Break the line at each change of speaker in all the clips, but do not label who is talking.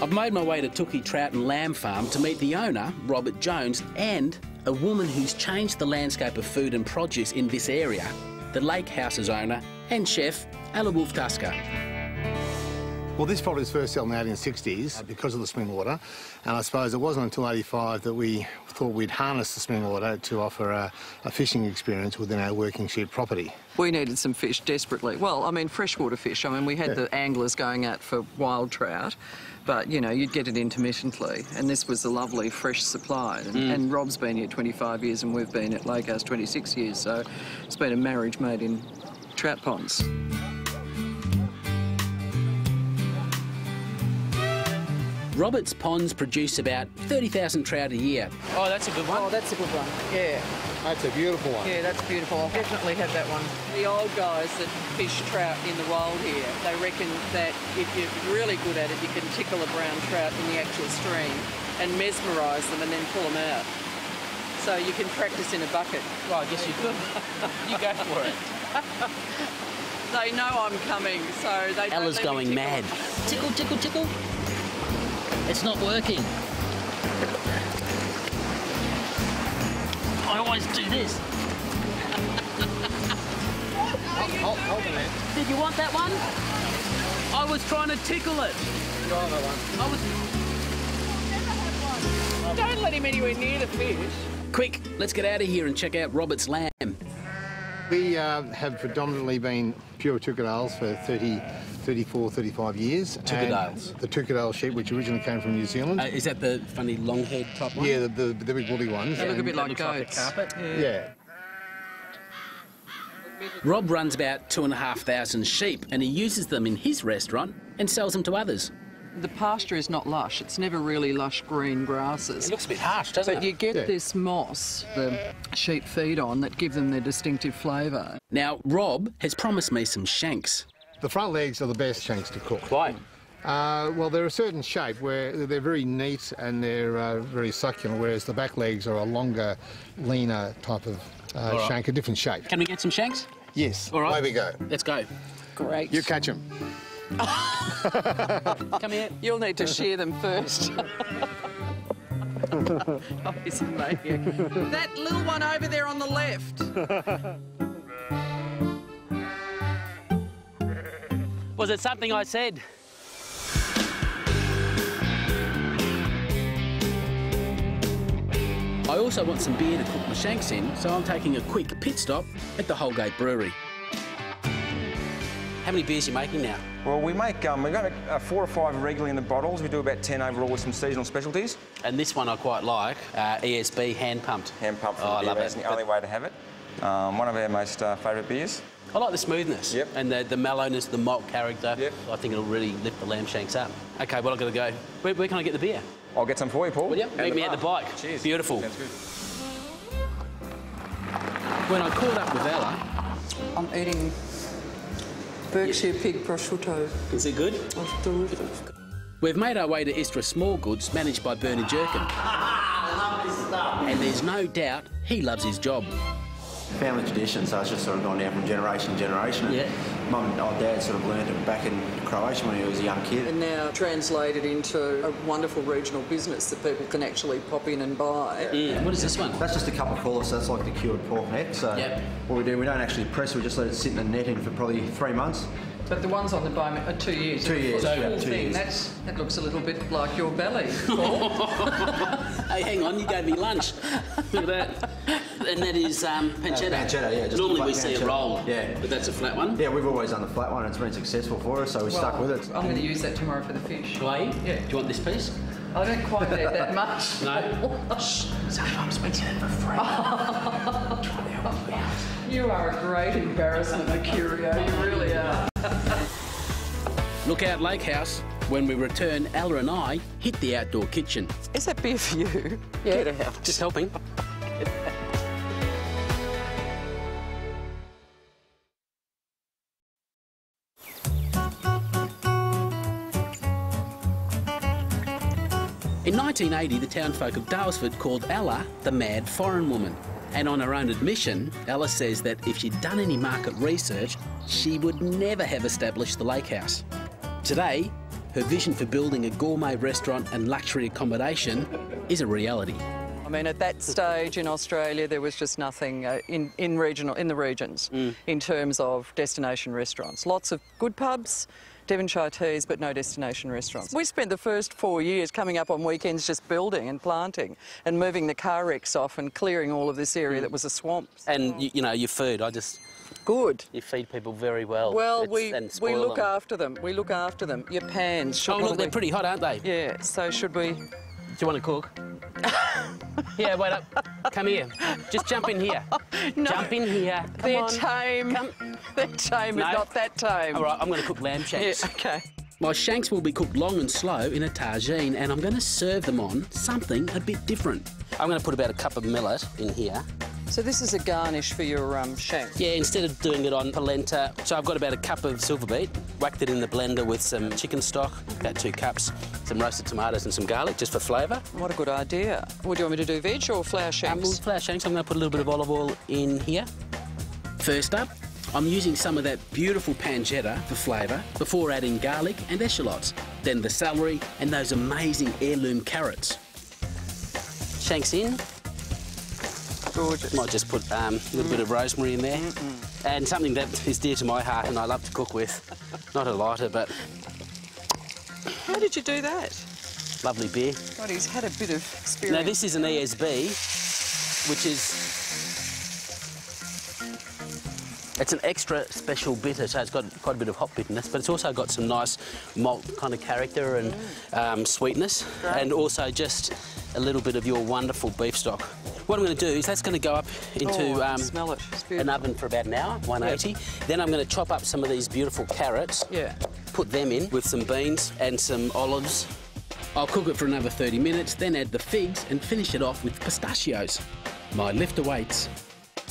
I've made my way to Tookie Trout and Lamb Farm to meet the owner, Robert Jones, and a woman who's changed the landscape of food and produce in this area, the Lake House's owner and chef, Alla Tusker.
Well, this property was first selling out in the 60s because of the spring water, and I suppose it wasn't until 85 that we thought we'd harness the spring water to offer a fishing experience within our working sheep property.
We needed some fish desperately. Well, I mean, freshwater fish. I mean, we had the anglers going out for wild trout, but, you know, you'd get it intermittently, and this was a lovely fresh supply. And Rob's been here 25 years and we've been at Lake House 26 years, so it's been a marriage made in trout ponds.
Robert's ponds produce about 30,000 trout a year. Oh, that's a good one.
Oh, that's a good one, yeah.
That's a beautiful one.
Yeah, that's beautiful. I'll definitely have that one. The old guys that fish trout in the wild here, they reckon that if you're really good at it, you can tickle a brown trout in the actual stream and mesmerise them and then pull them out. So you can practice in a bucket.
Well, I guess you could. You go for it.
They know I'm coming, so they don't
Ella's
let me
going mad. Tickle, tickle, tickle. It's not working. I always do this.
Hold on there.
Did you want that one? I was trying to tickle it.
You want that one?
Don't let him anywhere near the fish.
Quick, let's get out of here and check out Robert's lamb.
We have predominantly been pure Tukadales for 34, 35 years.
Tukadales?
The Tukadale sheep, which originally came from New Zealand.
Is that the funny long-haired type one?
Yeah, the big woolly ones.
They look a bit like
looks
goats.
like a carpet.
Yeah.
Rob runs about 2,500 sheep and he uses them in his restaurant and sells them to others.
The pasture is not lush. It's never really lush green grasses.
It looks a bit harsh, doesn't
But
it?
you get this moss the sheep feed on that give them their distinctive flavour.
Now, Rob has promised me some shanks.
The front legs are the best shanks to cook.
Why?
Well, they're a certain shape where they're very neat and they're very succulent, whereas the back legs are a longer, leaner type of shank, a different shape.
Can we get some shanks?
Yes.
All right.
Away we go.
Let's go.
Great.
You catch them.
Come here.
You'll need to shear them first. Oh, he's a maniac. That little one over there on the left.
Was it something I said? I also want some beer to cook my shanks in, so I'm taking a quick pit stop at the Holgate Brewery. How many beers are you making now?
Well, we make, we've got 4 or 5 regularly in the bottles. We do about 10 overall with some seasonal specialties.
And this one I quite like, ESB hand pumped.
Hand pumped for
I
the beer,
love it.
that's the only way to have it. One of our most favourite beers.
I like the smoothness.
Yep.
And the mellowness, the malt character.
Yep.
I think it'll really lift the lamb shanks up. OK, well, I've got to go. Where can I get the beer?
I'll get some for you, Paul.
Will you? Meet me at the bike.
Cheers.
Beautiful.
Sounds good.
When I caught up with Alla...
I'm eating Berkshire pig prosciutto.
Is it good?
It's terrific.
We've made our way to Istra Small Goods, managed by Bernie Jerkin. And there's no doubt he loves his job.
Family tradition, so it's just sort of gone down from generation to generation.
Yeah.
Mum and Dad sort of learned it back in Croatia when he was a young kid.
And now translated into a wonderful regional business that people can actually pop in and buy.
What is this one?
That's just a couple of fullers, so that's like the cured pork neck. So what we do, we don't actually press, we just let it sit in the netting for probably 3 months.
But the ones on the bone are 2 years.
2 years,
So
yeah,
full
2
thing.
years.
That looks a little bit like your belly.
Hey, hang on, you gave me lunch. Look at that. And that is pancetta.
Pancetta, yeah. Just
Normally
a
we
flat
see a
pancetta.
roll,
Yeah.
but that's a flat one.
Yeah, we've always done the flat one. It's been successful for us, so we stuck with it.
I'm going to use that tomorrow for the fish.
Why?
Yeah.
Do you want this piece?
I don't quite need that much.
No? Shh. Sometimes we get it for free. Try to help me out.
You are a great embarrassment, Mercurio. You really are.
Look out, Lake House. When we return, Alla and I hit the outdoor kitchen.
Is that beer for you? Yeah. Get out.
Just helping. In 1980, the townfolk of Dalesford called Alla the mad foreign woman. And on her own admission, Alla says that if she'd done any market research, she would never have established the Lake House. Today, her vision for building a gourmet restaurant and luxury accommodation is a reality.
I mean, at that stage in Australia, there was just nothing in the regions in terms of destination restaurants. Lots of good pubs, Devonshire teas, but no destination restaurants. We spent the first 4 years coming up on weekends just building and planting and moving the car wrecks off and clearing all of this area that was a swamp.
And, you know, your food,
Good.
You feed people very well.
Well, we look
them.
after them. We look after them. Your pans should
Oh, look, they're pretty hot, aren't they?
Yeah, so should we...
Do you want to cook? Yeah, wait up. Come here. Just jump in here.
No.
Jump in here. Come
They're
on.
tame. They're tame,
No.
but not that tame.
All right, I'm going to cook lamb shanks.
Yeah, okay.
My shanks will be cooked long and slow in a tagine, and I'm going to serve them on something a bit different. I'm going to put about a cup of millet in here.
So this is a garnish for your shank.
Yeah, instead of doing it on polenta, so I've got about a cup of silver beet, whacked it in the blender with some chicken stock, about 2 cups, some roasted tomatoes and some garlic, just for flavour.
What a good idea. What do you want me to do, veg or flour shanks?
Flour shanks, I'm going to put a little bit of olive oil in here. First up, I'm using some of that beautiful pancetta for flavour before adding garlic and eschalots, then the celery and those amazing heirloom carrots. Shanks in.
Gorgeous.
Might just put a little bit of rosemary in there. And something that is dear to my heart and I love to cook with. Not a lot, but
How did you do that?
lovely beer.
God, he's had a bit of experience.
Now, this is an ESB, which is... It's an extra special bitter, so it's got quite a bit of hop bitterness, but it's also got some nice malt kind of character and sweetness, and also just a little bit of your wonderful beef stock. What I'm going to do is that's going to go up into
smell it. It's
an
beautiful.
oven for about an hour, 180. Then I'm going to chop up some of these beautiful carrots,
Yeah.
put them in with some beans and some olives. I'll cook it for another 30 minutes, then add the figs and finish it off with pistachios. My lift awaits.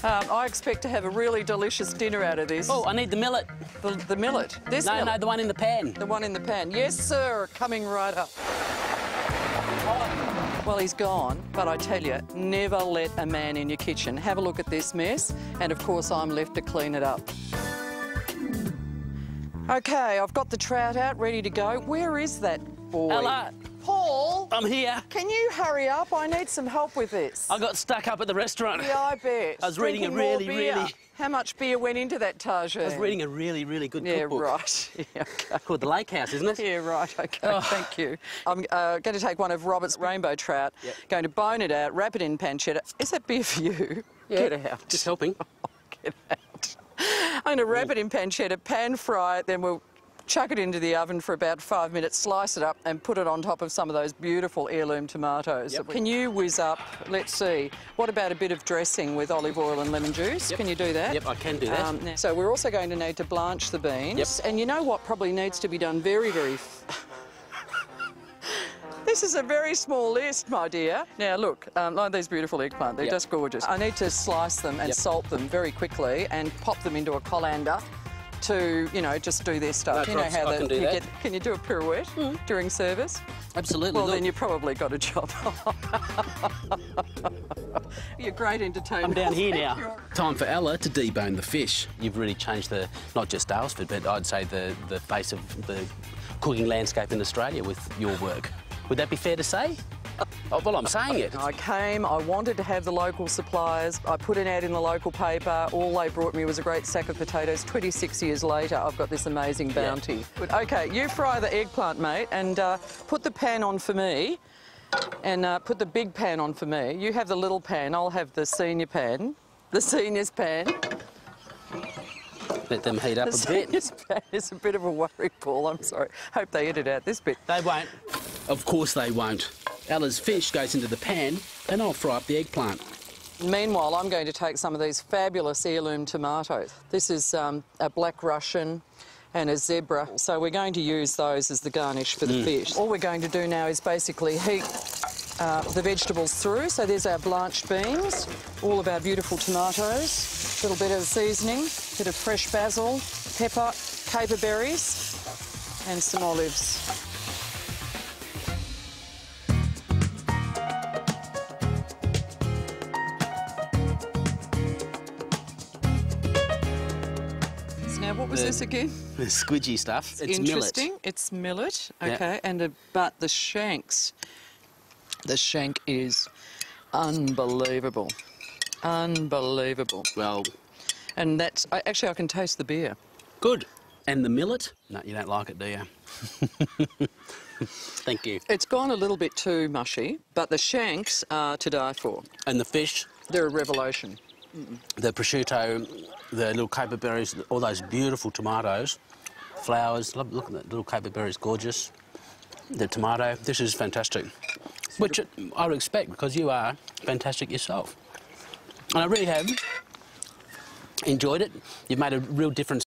I expect to have a really delicious dinner out of this.
Oh, I need the millet.
The millet. This
No,
millet.
no, the one in the pan.
The one in the pan. Yes, sir. Coming right up. Well, he's gone, but I tell you, never let a man in your kitchen. Have a look at this mess, and of course I'm left to clean it up. OK, I've got the trout out, ready to go. Where is that boy?
Alla,
Paul,
I'm here.
can you hurry up? I need some help with this.
I got stuck up at the restaurant.
Yeah, I bet.
I was reading a
Drinking more
really,
beer.
really...
How much beer went into that tagine?
I was reading a really, really good
Yeah,
cookbook.
right. Yeah, okay.
Called The Lake House, isn't it?
Yeah, right, OK,
Oh.
thank you. I'm going to take one of Robert's rainbow trout, going to bone it out, wrap it in pancetta. Is that beer for you?
Yeah,
Get out.
just helping.
Get out. I'm going to wrap it in pancetta, pan fry it, then we'll chuck it into the oven for about 5 minutes, slice it up and put it on top of some of those beautiful heirloom tomatoes.
Yep.
Can you whiz up, let's see, what about a bit of dressing with olive oil and lemon juice?
Yep.
Can you do that?
Yep, I can do that.
So we're also going to need to blanch the beans.
Yep.
And you know what probably needs to be done very, very... This is a very small list, my dear. Now, look, like these beautiful eggplant, they're
Yep.
just gorgeous. I need to slice them and
Yep.
salt them very quickly and pop them into a colander to, you know, just do their stuff.
No
you know
props,
how
I can do that.
Can you do a pirouette during service?
Absolutely.
Well,
Look,
then you probably got a job. You're great entertainer.
I'm down here now. Time for Alla to debone the fish. You've really changed not just Daylesford, but I'd say the face of the cooking landscape in Australia with your work. Would that be fair to say? Oh, well, I'm saying it.
I wanted to have the local suppliers. I put an ad in the local paper. All they brought me was a great sack of potatoes. 26 years later, I've got this amazing bounty. Yeah. OK, you fry the eggplant, mate, and put the pan on for me. And put the big pan on for me. You have the little pan, I'll have the senior pan. The senior's pan.
Let them heat up a bit.
Senior's pan is a bit of a worry, Paul, I'm sorry. Hope they edit out this bit.
They won't. Of course they won't. Alla's fish goes into the pan and I'll fry up the eggplant.
Meanwhile, I'm going to take some of these fabulous heirloom tomatoes. This is a black Russian and a zebra, so we're going to use those as the garnish for the fish. All we're going to do now is basically heat the vegetables through. So there's our blanched beans, all of our beautiful tomatoes, a little bit of seasoning, a bit of fresh basil, pepper, caper berries and some olives. Now, what was this again?
The squidgy stuff. It's
Interesting.
millet.
It's millet.
Yeah.
Okay, but the shanks. The shank is unbelievable. Unbelievable.
Well,
And that's actually I can taste the beer.
good. And the millet? No, you don't like it, do you? Thank you.
It's gone a little bit too mushy, but the shanks are to die for.
And the fish,
They're a revelation.
the prosciutto, the little caper berries, all those beautiful tomatoes, flowers. Look at that little caper berries, gorgeous. The tomato, this is fantastic. Which I would expect because you are fantastic yourself. And I really have enjoyed it. You've made a real difference